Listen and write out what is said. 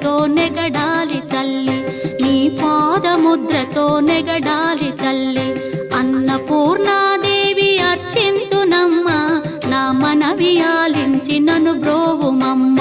పాదముద్రతో నెగడాలి తల్లి, నీ పాదముద్రతో నెగడాలి తల్లి. అన్నపూర్ణాదేవి అర్చింతునమ్మ, నా మనవి ఆలించి నన్ను బ్రోవుమమ్మ.